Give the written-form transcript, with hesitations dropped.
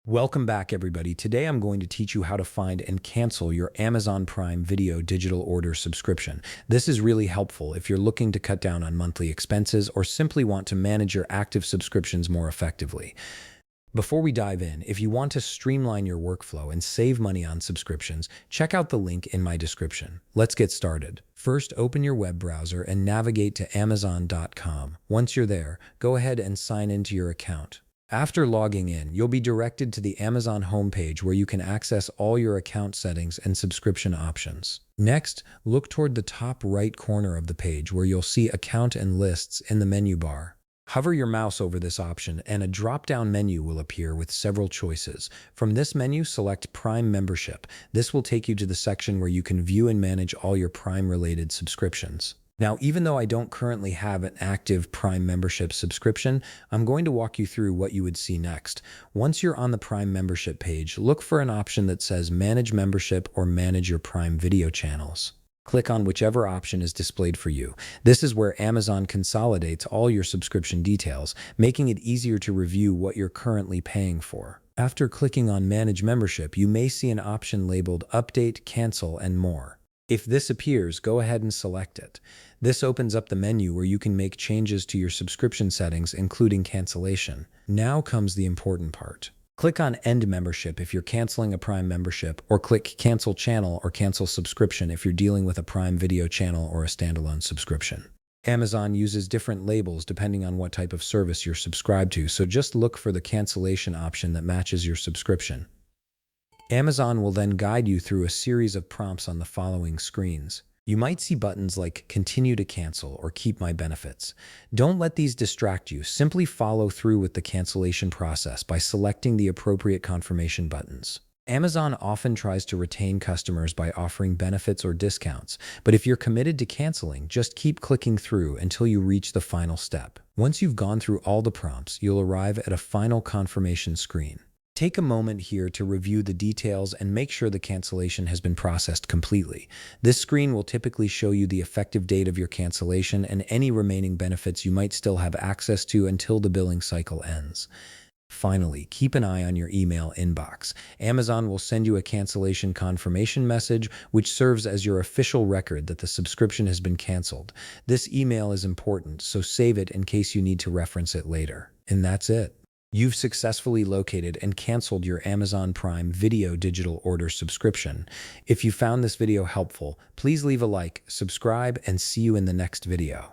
Welcome back, everybody. Today I'm going to teach you how to find and cancel your Amazon Prime Video digital order subscription. This is really helpful if you're looking to cut down on monthly expenses or simply want to manage your active subscriptions more effectively. Before we dive in, if you want to streamline your workflow and save money on subscriptions, check out the link in my description. Let's get started. First, open your web browser and navigate to Amazon.com. Once you're there, go ahead and sign into your account. After logging in, you'll be directed to the Amazon homepage where you can access all your account settings and subscription options. Next, look toward the top right corner of the page where you'll see Account and Lists in the menu bar. Hover your mouse over this option and a drop-down menu will appear with several choices. From this menu, select Prime Membership. This will take you to the section where you can view and manage all your Prime-related subscriptions. Now, even though I don't currently have an active Prime membership subscription, I'm going to walk you through what you would see next. Once you're on the Prime membership page, look for an option that says Manage Membership or Manage Your Prime Video Channels. Click on whichever option is displayed for you. This is where Amazon consolidates all your subscription details, making it easier to review what you're currently paying for. After clicking on Manage Membership, you may see an option labeled Update, Cancel, and More. If this appears, go ahead and select it. This opens up the menu where you can make changes to your subscription settings, including cancellation. Now comes the important part. Click on End Membership if you're canceling a Prime membership, or click Cancel Channel or Cancel Subscription if you're dealing with a Prime Video channel or a standalone subscription. Amazon uses different labels depending on what type of service you're subscribed to, so just look for the cancellation option that matches your subscription. Amazon will then guide you through a series of prompts on the following screens. You might see buttons like Continue to Cancel or Keep My Benefits. Don't let these distract you. Simply follow through with the cancellation process by selecting the appropriate confirmation buttons. Amazon often tries to retain customers by offering benefits or discounts, but if you're committed to canceling, just keep clicking through until you reach the final step. Once you've gone through all the prompts, you'll arrive at a final confirmation screen. Take a moment here to review the details and make sure the cancellation has been processed completely. This screen will typically show you the effective date of your cancellation and any remaining benefits you might still have access to until the billing cycle ends. Finally, keep an eye on your email inbox. Amazon will send you a cancellation confirmation message, which serves as your official record that the subscription has been canceled. This email is important, so save it in case you need to reference it later. And that's it. You've successfully located and canceled your Amazon Prime Video digital order subscription. If you found this video helpful, please leave a like, subscribe, and see you in the next video.